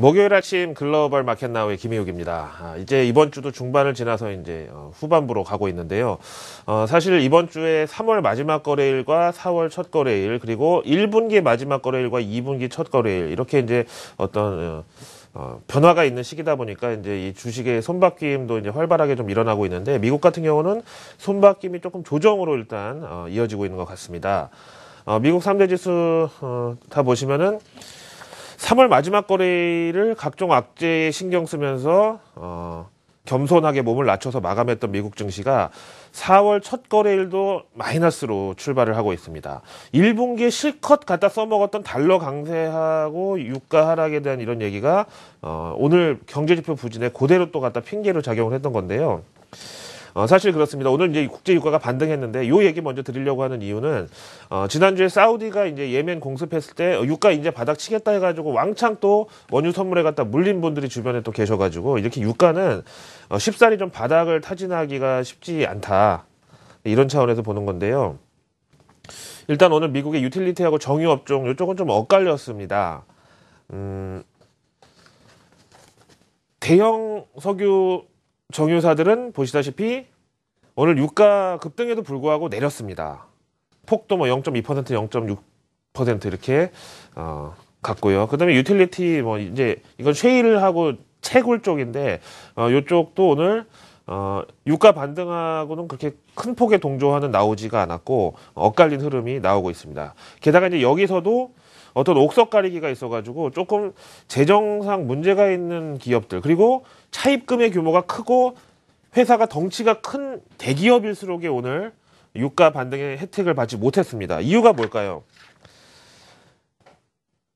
목요일 아침 글로벌 마켓 나우의 김희욱입니다. 이제 이번 주도 중반을 지나서 이제 후반부로 가고 있는데요. 사실 이번 주에 3월 마지막 거래일과 4월 첫 거래일, 그리고 1분기 마지막 거래일과 2분기 첫 거래일, 이렇게 이제 어떤 변화가 있는 시기다 보니까 이제 이 주식의 손바뀜도 이제 활발하게 좀 일어나고 있는데, 미국 같은 경우는 손바뀜이 조금 조정으로 일단 이어지고 있는 것 같습니다. 미국 3대 지수 다 보시면은 3월 마지막 거래일을 각종 악재에 신경 쓰면서 겸손하게 몸을 낮춰서 마감했던 미국 증시가 4월 첫 거래일도 마이너스로 출발을 하고 있습니다. 1분기에 실컷 갖다 써먹었던 달러 강세하고 유가 하락에 대한 이런 얘기가 오늘 경제지표 부진에 그대로 또 갖다 핑계로 작용을 했던 건데요. 사실 그렇습니다. 오늘 이제 국제 유가가 반등했는데 요 얘기 먼저 드리려고 하는 이유는 지난주에 사우디가 이제 예멘 공습했을 때 유가 이제 바닥 치겠다 해가지고 왕창 또 원유 선물에 갖다 물린 분들이 주변에 또 계셔가지고 이렇게 유가는 쉽사리 좀 바닥을 타진하기가 쉽지 않다, 이런 차원에서 보는 건데요. 일단 오늘 미국의 유틸리티하고 정유업종 이쪽은 좀 엇갈렸습니다. 대형 석유 정유사들은 보시다시피 오늘 유가 급등에도 불구하고 내렸습니다. 폭도 뭐 0.2%, 0.6% 이렇게 갔고요. 그다음에 유틸리티 뭐 이제 이건 쉐일하고 채굴 쪽인데 이쪽도 오늘 유가 반등하고는 그렇게 큰 폭의 동조화는 나오지가 않았고 엇갈린 흐름이 나오고 있습니다. 게다가 이제 여기서도 어떤 옥석 가리기가 있어가지고 조금 재정상 문제가 있는 기업들, 그리고 차입금의 규모가 크고 회사가 덩치가 큰 대기업일수록에 오늘 유가 반등의 혜택을 받지 못했습니다. 이유가 뭘까요?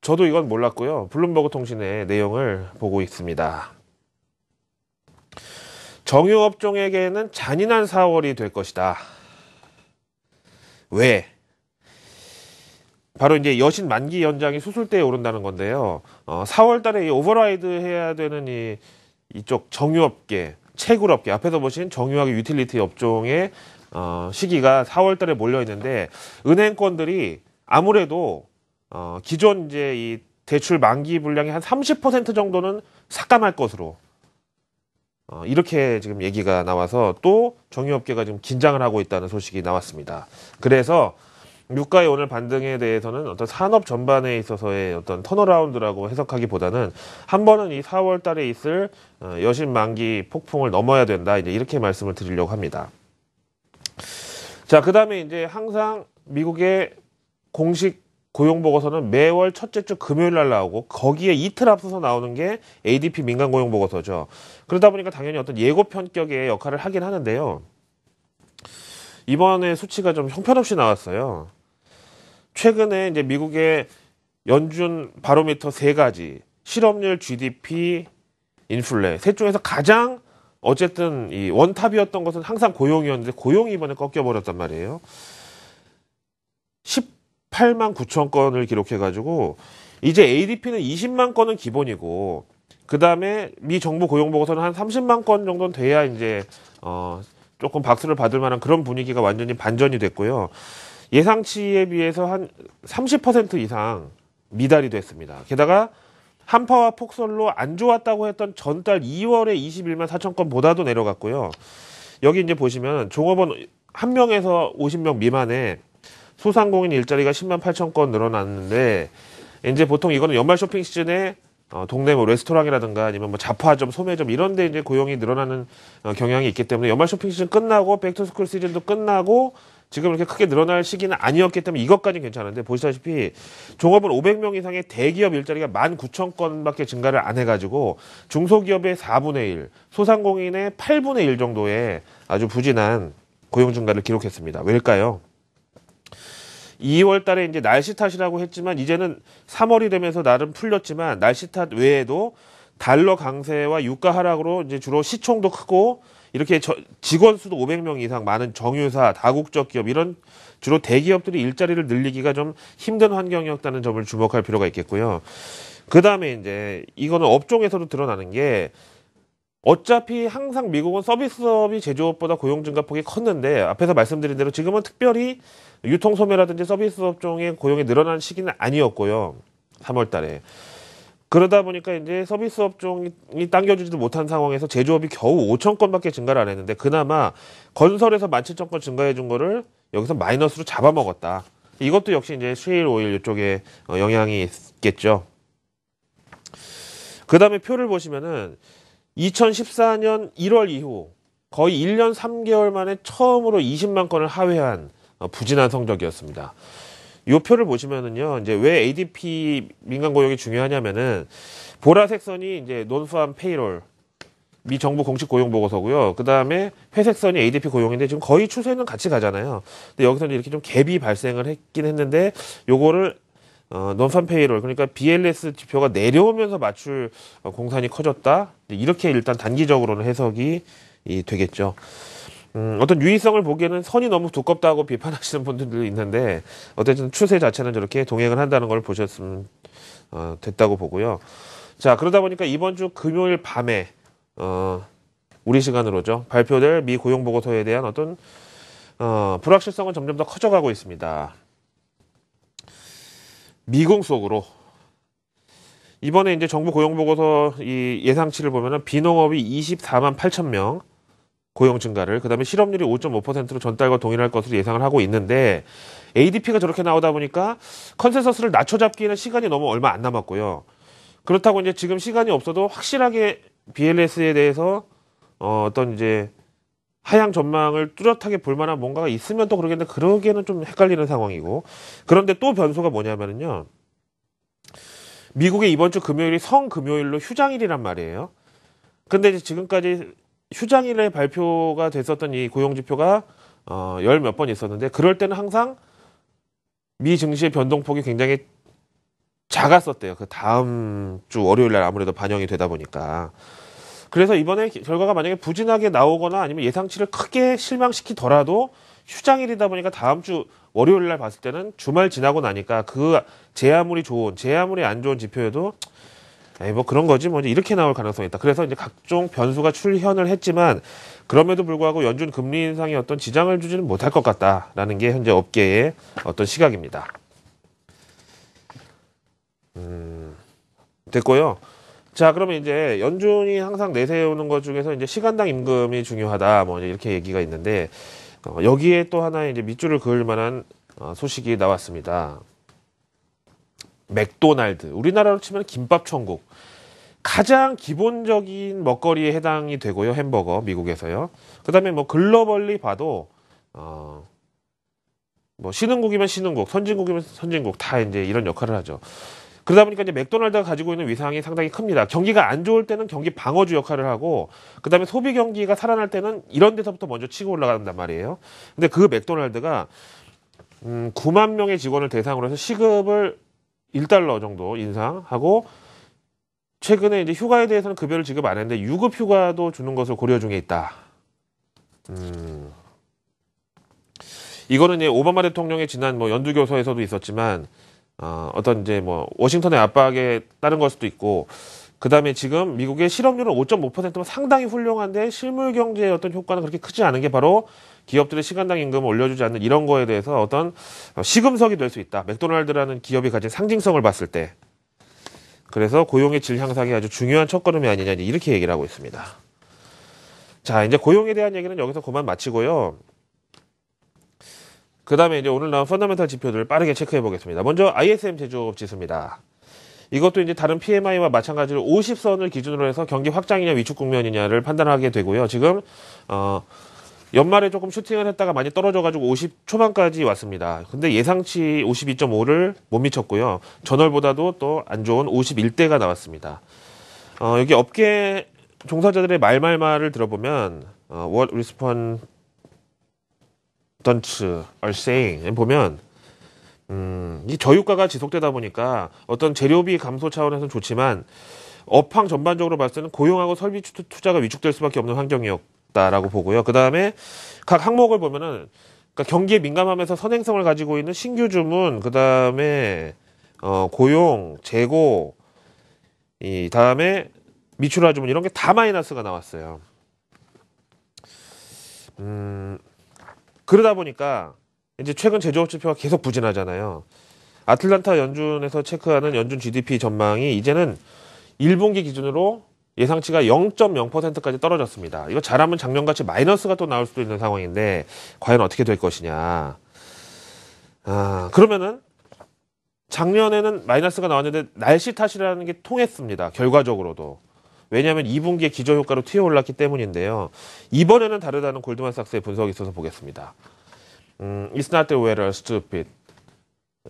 저도 이건 몰랐고요. 블룸버그 통신의 내용을 보고 있습니다. 정유업종에게는 잔인한 4월이 될 것이다. 왜? 바로 이제 여신 만기 연장이 수술대에 오른다는 건데요. 4월 달에 이 오버라이드 해야 되는 이쪽 정유업계, 채굴업계, 앞에서 보신 정유하고 유틸리티 업종의 시기가 4월 달에 몰려 있는데, 은행권들이 아무래도 기존 이제 이 대출 만기 분량의 한 30% 정도는 삭감할 것으로 이렇게 지금 얘기가 나와서 또 정유업계가 지금 긴장을 하고 있다는 소식이 나왔습니다. 그래서 유가의 오늘 반등에 대해서는 어떤 산업 전반에 있어서의 어떤 턴어라운드라고 해석하기보다는 한 번은 이 4월 달에 있을 여신 만기 폭풍을 넘어야 된다, 이제 이렇게 말씀을 드리려고 합니다. 자, 그 다음에 이제 항상 미국의 공식 고용 보고서는 매월 첫째 주 금요일 날 나오고, 거기에 이틀 앞서서 나오는 게 ADP 민간 고용 보고서죠. 그러다 보니까 당연히 어떤 예고 편격의 역할을 하긴 하는데요. 이번에 수치가 좀 형편없이 나왔어요. 최근에 이제 미국의 연준 바로미터 세 가지, 실업률, GDP, 인플레, 셋 중에서 가장 어쨌든 이 원탑이었던 것은 항상 고용이었는데, 고용이 이번에 꺾여버렸단 말이에요. 18만 9천 건을 기록해가지고 이제 ADP는 20만 건은 기본이고, 그 다음에 미 정부 고용 보고서는 한 30만 건 정도는 돼야 이제 조금 박수를 받을 만한 그런 분위기가 완전히 반전이 됐고요. 예상치에 비해서 한 30% 이상 미달이 됐습니다. 게다가 한파와 폭설로 안 좋았다고 했던 전달 2월에 21만 4천 건보다도 내려갔고요. 여기 이제 보시면 종업원 1명에서 50명 미만의 소상공인 일자리가 10만 8천 건 늘어났는데, 이제 보통 이거는 연말 쇼핑 시즌에 동네 뭐 레스토랑이라든가 아니면 뭐 잡화점, 소매점 이런 데 이제 고용이 늘어나는 경향이 있기 때문에 연말 쇼핑 시즌 끝나고 백투스쿨 시즌도 끝나고 지금 이렇게 크게 늘어날 시기는 아니었기 때문에 이것까지는 괜찮은데, 보시다시피 종업원 500명 이상의 대기업 일자리가 19,000건밖에 증가를 안 해가지고 중소기업의 4분의 1, 소상공인의 8분의 1 정도의 아주 부진한 고용 증가를 기록했습니다. 왜일까요? 2월 달에 이제 날씨 탓이라고 했지만 이제는 3월이 되면서 나름 풀렸지만, 날씨 탓 외에도 달러 강세와 유가 하락으로 이제 주로 시총도 크고 이렇게 직원 수도 500명 이상 많은 정유사, 다국적 기업, 이런 주로 대기업들이 일자리를 늘리기가 좀 힘든 환경이었다는 점을 주목할 필요가 있겠고요. 그 다음에 이제 이거는 업종에서도 드러나는 게, 어차피 항상 미국은 서비스업이 제조업보다 고용 증가 폭이 컸는데, 앞에서 말씀드린 대로 지금은 특별히 유통소매라든지 서비스 업종의 고용이 늘어난 시기는 아니었고요. 3월 달에. 그러다 보니까 이제 서비스 업종이 당겨주지도 못한 상황에서 제조업이 겨우 5천 건밖에 증가를 안 했는데 그나마 건설에서 17,000건 증가해 준 거를 여기서 마이너스로 잡아먹었다. 이것도 역시 이제 셰일 오일 이쪽에 영향이 있겠죠. 그 다음에 표를 보시면은 2014년 1월 이후 거의 1년 3개월 만에 처음으로 20만 건을 하회한 부진한 성적이었습니다. 이 표를 보시면은요, 이제 왜 ADP 민간 고용이 중요하냐면은, 보라색 선이 이제 논수함 페이롤, 미 정부 공식 고용 보고서고요. 그 다음에 회색 선이 ADP 고용인데 지금 거의 추세는 같이 가잖아요. 근데 여기서는 이렇게 좀 갭이 발생을 했긴 했는데, 요거를 논수함 페이롤, 그러니까 BLS 지표가 내려오면서 맞출 공산이 커졌다. 이렇게 일단 단기적으로는 해석이 되겠죠. 어떤 유의성을 보기에는 선이 너무 두껍다고 비판하시는 분들도 있는데 어쨌든 추세 자체는 저렇게 동행을 한다는 걸 보셨으면 됐다고 보고요. 자, 그러다 보니까 이번 주 금요일 밤에 우리 시간으로죠, 발표될 미 고용 보고서에 대한 어떤 불확실성은 점점 더 커져가고 있습니다. 미궁 속으로 이번에 이제 정부 고용 보고서 이 예상치를 보면은 비농업이 24만 8천 명 고용 증가를, 그 다음에 실업률이 5.5%로 전달과 동일할 것으로 예상을 하고 있는데 ADP가 저렇게 나오다 보니까 컨센서스를 낮춰잡기에는 시간이 너무 얼마 안 남았고요. 그렇다고 이제 지금 시간이 없어도 확실하게 BLS에 대해서 어떤 이제 하향 전망을 뚜렷하게 볼 만한 뭔가가 있으면 또 그러겠는데 그러기에는 좀 헷갈리는 상황이고, 그런데 또 변수가 뭐냐면은요, 미국의 이번 주 금요일이 성금요일로 휴장일이란 말이에요. 근데 이제 지금까지 휴장일에 발표가 됐었던 이 고용지표가 열 몇 번 있었는데 그럴 때는 항상 미 증시의 변동폭이 굉장히 작았었대요. 그 다음 주 월요일 날 아무래도 반영이 되다 보니까. 그래서 이번에 결과가 만약에 부진하게 나오거나 아니면 예상치를 크게 실망시키더라도 휴장일이다 보니까 다음 주 월요일 날 봤을 때는 주말 지나고 나니까 그 제 아무리 안 좋은 지표여도 에이, 뭐 그런 거지 뭐 이렇게 나올 가능성이 있다. 그래서 이제 각종 변수가 출현을 했지만 그럼에도 불구하고 연준 금리 인상이 어떤 지장을 주지는 못할 것 같다라는 게 현재 업계의 어떤 시각입니다. 됐고요. 자, 그러면 이제 연준이 항상 내세우는 것 중에서 이제 시간당 임금이 중요하다 뭐 이렇게 얘기가 있는데 여기에 또 하나의 이제 밑줄을 그을 만한 소식이 나왔습니다. 맥도날드, 우리나라로 치면 김밥 천국, 가장 기본적인 먹거리에 해당이 되고요. 햄버거 미국에서요. 그다음에 뭐 글로벌리 봐도 뭐 신흥국이면 신흥국, 선진국이면 선진국 다 이제 이런 역할을 하죠. 그러다 보니까 이제 맥도날드가 가지고 있는 위상이 상당히 큽니다. 경기가 안 좋을 때는 경기 방어주 역할을 하고, 그 다음에 소비 경기가 살아날 때는 이런 데서부터 먼저 치고 올라간단 말이에요. 근데 그 맥도날드가 9만 명의 직원을 대상으로 해서 시급을 $1 정도 인상하고, 최근에 이제 휴가에 대해서는 급여를 지급 안 했는데 유급 휴가도 주는 것을 고려 중에 있다. 이거는 이제 오바마 대통령의 지난 뭐 연두교서에서도 있었지만 어떤 이제 뭐 워싱턴의 압박에 따른 걸 수도 있고, 그 다음에 지금 미국의 실업률은 5.5%면 상당히 훌륭한데 실물 경제의 어떤 효과는 그렇게 크지 않은 게 바로 기업들의 시간당 임금을 올려주지 않는 이런 거에 대해서 어떤 시금석이 될 수 있다. 맥도날드라는 기업이 가진 상징성을 봤을 때. 그래서 고용의 질 향상이 아주 중요한 첫걸음이 아니냐 이렇게 얘기를 하고 있습니다. 자, 이제 고용에 대한 얘기는 여기서 그만 마치고요. 그 다음에 이제 오늘 나온 펀더멘탈 지표들을 빠르게 체크해 보겠습니다. 먼저 ISM 제조업 지수입니다. 이것도 이제 다른 PMI와 마찬가지로 50선을 기준으로 해서 경기 확장이냐 위축 국면이냐를 판단하게 되고요. 지금 연말에 조금 슈팅을 했다가 많이 떨어져가지고 50 초반까지 왔습니다. 근데 예상치 52.5를 못 미쳤고요. 전월보다도 또 안 좋은 51대가 나왔습니다. 여기 업계 종사자들의 말을 들어보면 What respondents are saying 보면 이 저유가가 지속되다 보니까 어떤 재료비 감소 차원에서는 좋지만 업황 전반적으로 봤을 때는 고용하고 설비 투자가 위축될 수밖에 없는 환경이었다라고 보고요. 그 다음에 각 항목을 보면은 그러니까 경기에 민감하면서 선행성을 가지고 있는 신규 주문, 그 다음에 고용, 재고, 이 다음에 미출하 주문 이런 게 다 마이너스가 나왔어요. 그러다 보니까 이제 최근 제조업 지표가 계속 부진하잖아요. 아틀란타 연준에서 체크하는 연준 GDP 전망이 이제는 1분기 기준으로 예상치가 0.0%까지 떨어졌습니다. 이거 잘하면 작년같이 마이너스가 또 나올 수도 있는 상황인데 과연 어떻게 될 것이냐. 그러면은 작년에는 마이너스가 나왔는데 날씨 탓이라는 게 통했습니다. 결과적으로도. 왜냐하면 2분기에 기저효과로 튀어올랐기 때문인데요. 이번에는 다르다는 골드만삭스의 분석이 있어서 보겠습니다. It's not the weather, stupid.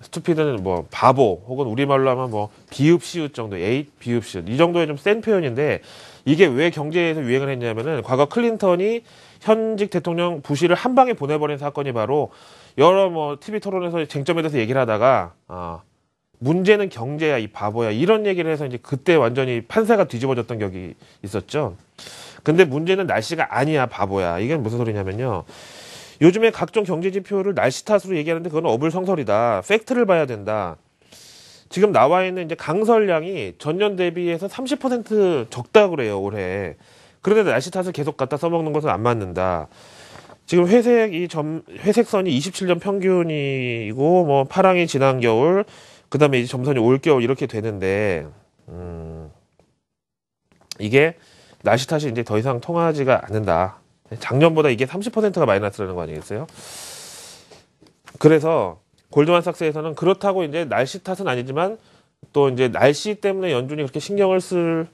stupid는 뭐 바보 혹은 우리말로 하면 뭐 비읍시읒 정도, 비읍시읒 이 정도의 좀 센 표현인데 이게 왜 경제에서 유행을 했냐면은 과거 클린턴이 현직 대통령 부시를 한 방에 보내버린 사건이 바로 여러 뭐 TV 토론에서 쟁점에 대해서 얘기를 하다가 문제는 경제야 이 바보야 이런 얘기를 해서 이제 그때 완전히 판세가 뒤집어졌던 격이 있었죠. 근데 문제는 날씨가 아니야 바보야. 이게 무슨 소리냐면요. 요즘에 각종 경제 지표를 날씨 탓으로 얘기하는데 그건 어불성설이다. 팩트를 봐야 된다. 지금 나와 있는 이제 강설량이 전년 대비해서 30% 적다 그래요, 올해. 그런데 날씨 탓을 계속 갖다 써먹는 것은 안 맞는다. 지금 회색선이 27년 평균이고, 뭐, 파랑이 지난 겨울, 그 다음에 이제 점선이 올 겨울 이렇게 되는데, 이게 날씨 탓이 이제 더 이상 통하지가 않는다. 작년보다 이게 30%가 마이너스라는 거 아니겠어요? 그래서 골드만삭스에서는 그렇다고 이제 날씨 탓은 아니지만 또 이제 날씨 때문에 연준이 그렇게 신경을 쓸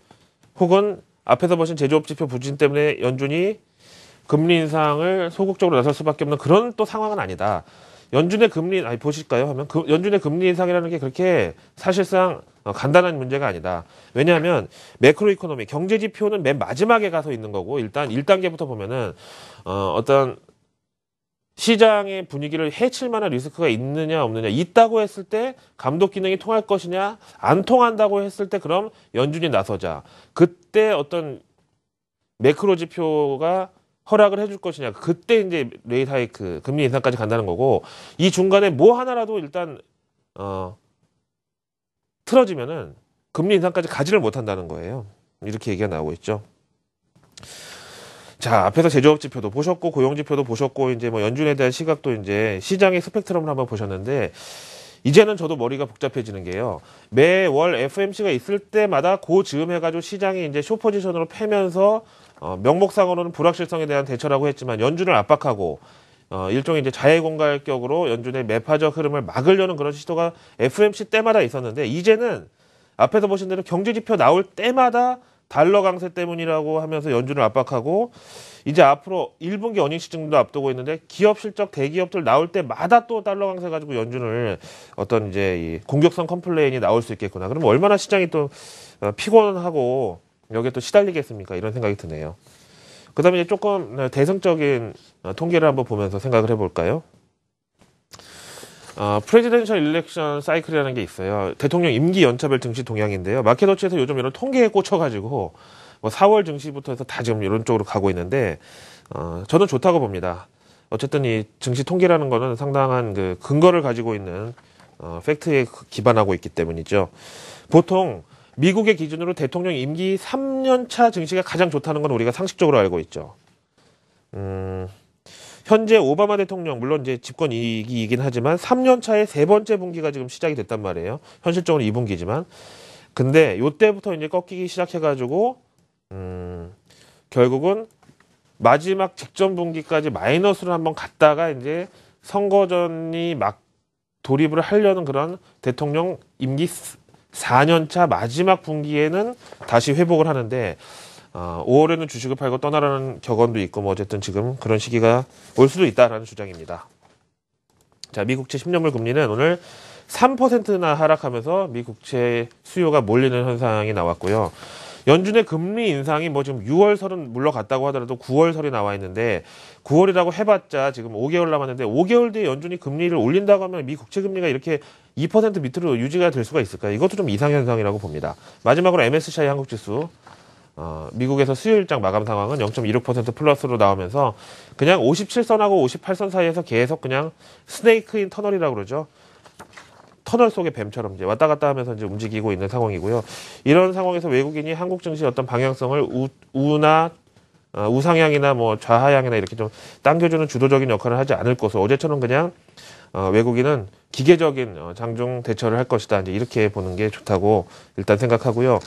혹은 앞에서 보신 제조업 지표 부진 때문에 연준이 금리 인상을 소극적으로 나설 수밖에 없는 그런 또 상황은 아니다. 연준의 금리 보실까요? 하면 연준의 금리 인상이라는 게 그렇게 사실상 간단한 문제가 아니다. 왜냐하면 매크로 이코노미 경제 지표는 맨 마지막에 가서 있는 거고 일단 1단계부터 보면은 어떤 시장의 분위기를 해칠 만한 리스크가 있느냐 없느냐 있다고 했을 때 감독 기능이 통할 것이냐 안 통한다고 했을 때 그럼 연준이 나서자. 그때 어떤 매크로 지표가 허락을 해줄 것이냐. 그때 이제 레이트 하이크 금리 인상까지 간다는 거고 이 중간에 뭐 하나라도 일단 틀어지면은 금리 인상까지 가지를 못한다는 거예요. 이렇게 얘기가 나오고 있죠. 자, 앞에서 제조업 지표도 보셨고 고용 지표도 보셨고 이제 뭐 연준에 대한 시각도 이제 시장의 스펙트럼을 한번 보셨는데 이제는 저도 머리가 복잡해지는 게요. 매월 FOMC가 있을 때마다 즈음 해가지고 시장이 이제 숏포지션으로 패면서 명목상으로는 불확실성에 대한 대처라고 했지만 연준을 압박하고 일종의 이제 자해공갈격으로 연준의 매파적 흐름을 막으려는 그런 시도가 FOMC 때마다 있었는데 이제는 앞에서 보신 대로 경제지표 나올 때마다 달러 강세 때문이라고 하면서 연준을 압박하고 이제 앞으로 1분기 어닝 시즌도 앞두고 있는데 기업 실적 대기업들 나올 때마다 또 달러 강세 가지고 연준을 어떤 이제 이 공격성 컴플레인이 나올 수 있겠구나. 그러면 얼마나 시장이 또 피곤하고 여기에 또 시달리겠습니까? 이런 생각이 드네요. 그 다음에 조금 대승적인 통계를 한번 보면서 생각을 해볼까요? 프레지던셜 일렉션 사이클이라는 게 있어요. 대통령 임기 연차별 증시 동향인데요. 마켓워치에서 요즘 이런 통계에 꽂혀가지고 뭐 4월 증시부터 해서 다 지금 이런 쪽으로 가고 있는데 저는 좋다고 봅니다. 어쨌든 이 증시 통계라는 거는 상당한 그 근거를 가지고 있는 팩트에 기반하고 있기 때문이죠. 보통 미국의 기준으로 대통령 임기 3년차 증시가 가장 좋다는 건 우리가 상식적으로 알고 있죠. 현재 오바마 대통령 물론 이제 집권 2기이긴 하지만 3년 차의 세 번째 분기가 지금 시작이 됐단 말이에요. 현실적으로 2분기지만. 근데 요때부터 이제 꺾이기 시작해가지고 결국은 마지막 직전 분기까지 마이너스로 한번 갔다가 이제 선거전이 막 돌입을 하려는 그런 대통령 임기 4년 차 마지막 분기에는 다시 회복을 하는데 5월에는 주식을 팔고 떠나라는 격언도 있고 뭐 어쨌든 지금 그런 시기가 올 수도 있다라는 주장입니다. 자, 미국채 10년물 금리는 오늘 3%나 하락하면서 미국채 수요가 몰리는 현상이 나왔고요. 연준의 금리 인상이 뭐 지금 6월설은 물러갔다고 하더라도 9월설이 나와 있는데 9월이라고 해봤자 지금 5개월 남았는데 5개월 뒤에 연준이 금리를 올린다고 하면 미 국채 금리가 이렇게 2% 밑으로 유지가 될 수가 있을까요? 이것도 좀 이상현상이라고 봅니다. 마지막으로 MSCI 한국지수 미국에서 수요일장 마감 상황은 0.26% 플러스로 나오면서 그냥 57선하고 58선 사이에서 계속 그냥 스네이크인 터널이라고 그러죠. 터널 속의 뱀처럼 이제 왔다 갔다 하면서 이제 움직이고 있는 상황이고요. 이런 상황에서 외국인이 한국 증시 어떤 방향성을 우나 우상향이나 뭐 좌하향이나 이렇게 좀 당겨주는 주도적인 역할을 하지 않을 것으로 어제처럼 그냥 외국인은 기계적인 장중 대처를 할 것이다. 이제 이렇게 보는 게 좋다고 일단 생각하고요.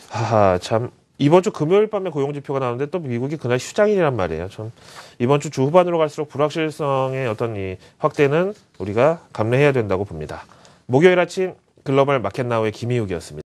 하하, 참. 이번 주 금요일 밤에 고용지표가 나오는데 또 미국이 그날 휴장일이란 말이에요. 좀 이번 주 후반으로 갈수록 불확실성의 어떤 이 확대는 우리가 감내해야 된다고 봅니다. 목요일 아침 글로벌 마켓나우의 김희욱이었습니다.